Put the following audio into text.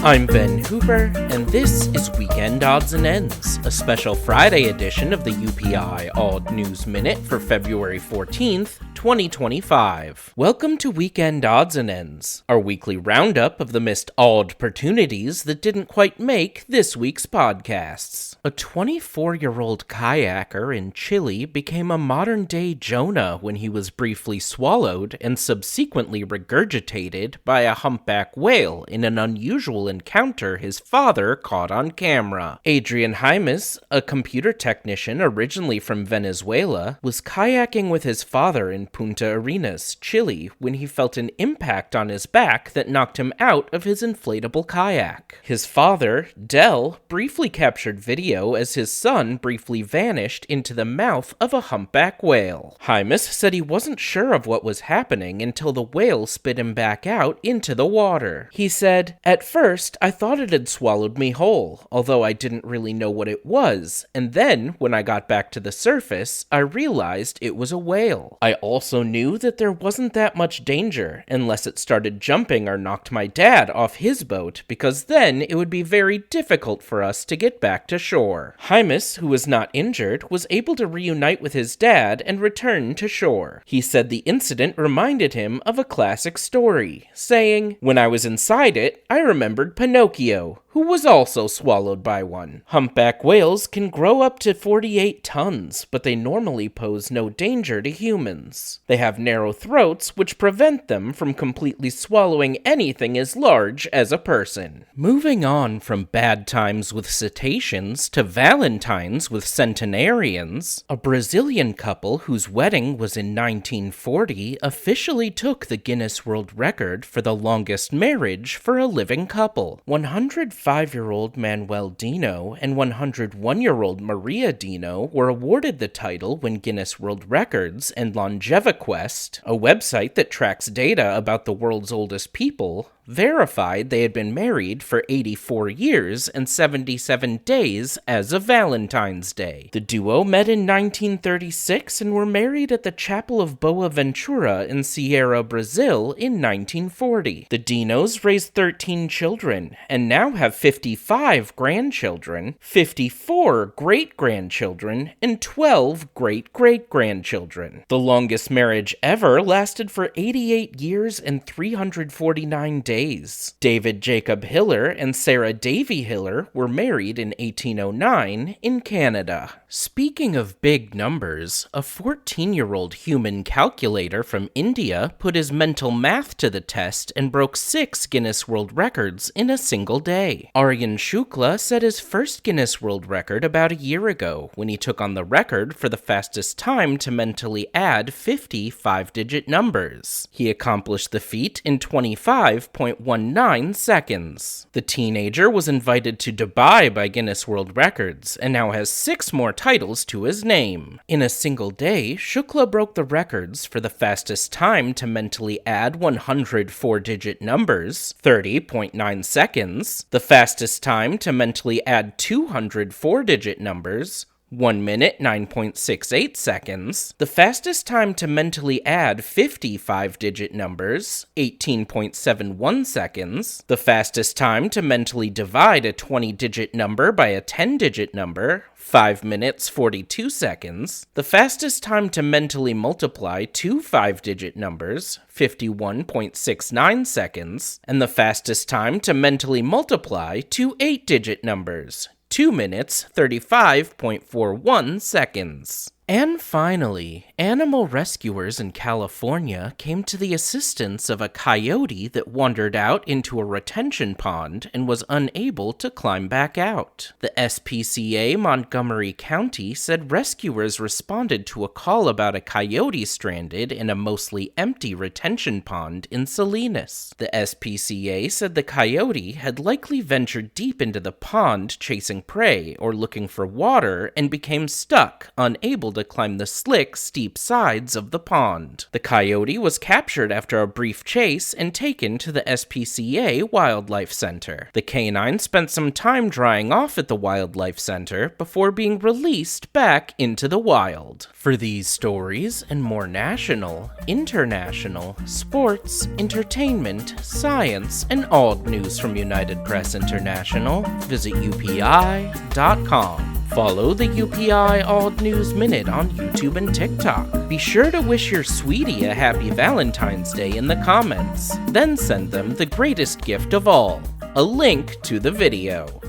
I'm Ben Hooper, and this is Weekend Odds and Ends, a special Friday edition of the UPI Odd News Minute for February 14th, 2025. Welcome to Weekend Odds and Ends, our weekly roundup of the missed odd-portunities that didn't quite make this week's podcasts. A 24-year-old kayaker in Chile became a modern-day Jonah when he was briefly swallowed and subsequently regurgitated by a humpback whale in an unusual encounter his father caught on camera. Adrian Jaimes, a computer technician originally from Venezuela, was kayaking with his father in Punta Arenas, Chile, when he felt an impact on his back that knocked him out of his inflatable kayak. His father, Del, briefly captured video as his son briefly vanished into the mouth of a humpback whale. Jaimes said he wasn't sure of what was happening until the whale spit him back out into the water. He said, "At first, I thought it had swallowed me whole, although I didn't really know what it was, and then, when I got back to the surface, I realized it was a whale. I also knew that there wasn't that much danger, unless it started jumping or knocked my dad off his boat, because then it would be very difficult for us to get back to shore." Jaimes, who was not injured, was able to reunite with his dad and return to shore. He said the incident reminded him of a classic story, saying, "When I was inside it, I remembered Pinocchio, who was also swallowed by one." Humpback whales can grow up to 48 tons, but they normally pose no danger to humans. They have narrow throats, which prevent them from completely swallowing anything as large as a person. Moving on from bad times with cetaceans to Valentines with centenarians, a Brazilian couple whose wedding was in 1940 officially took the Guinness World Record for the longest marriage for a living couple. 105-year-old Manuel Dino and 101-year-old Maria Dino were awarded the title when Guinness World Records and LongeviQuest, a website that tracks data about the world's oldest people, verified they had been married for 84 years and 77 days as of Valentine's Day. The duo met in 1936 and were married at the Chapel of Boaventura in Ceará, Brazil in 1940. The Dinos raised 13 children and now have 55 grandchildren, 54 great-grandchildren, and 12 great-great-grandchildren. The longest marriage ever lasted for 88 years and 349 days. David Jacob Hiller and Sarah Davy Hiller were married in 1809 in Canada. Speaking of big numbers, a 14-year-old human calculator from India put his mental math to the test and broke 6 Guinness World Records in a single day. Aryan Shukla set his first Guinness World Record about a year ago when he took on the record for the fastest time to mentally add 50 five-digit numbers. He accomplished the feat in 25.19 seconds. The teenager was invited to Dubai by Guinness World Records and now has 6 more titles to his name. In a single day, Shukla broke the records for the fastest time to mentally add 100 four-digit numbers, 30.9 seconds, the fastest time to mentally add 200 four-digit numbers, 1 minute, 9.68 seconds. The fastest time to mentally add 50 five-digit numbers, 18.71 seconds. The fastest time to mentally divide a 20-digit number by a 10-digit number, 5 minutes, 42 seconds. The fastest time to mentally multiply 2 five-digit numbers, 51.69 seconds. And the fastest time to mentally multiply 2 8-digit numbers, 2 minutes, 35.41 seconds. And finally, animal rescuers in California came to the assistance of a coyote that wandered out into a retention pond and was unable to climb back out. The SPCA Montgomery County said rescuers responded to a call about a coyote stranded in a mostly empty retention pond in Salinas. The SPCA said the coyote had likely ventured deep into the pond chasing prey or looking for water and became stuck, unable to to climb the slick, steep sides of the pond. The coyote was captured after a brief chase and taken to the SPCA Wildlife Center. The canine spent some time drying off at the Wildlife Center before being released back into the wild. For these stories and more national, international, sports, entertainment, science, and odd news from United Press International, visit UPI.com. Follow the UPI Odd News Minute on YouTube and TikTok. Be sure to wish your sweetie a happy Valentine's Day in the comments. Then send them the greatest gift of all, a link to the video.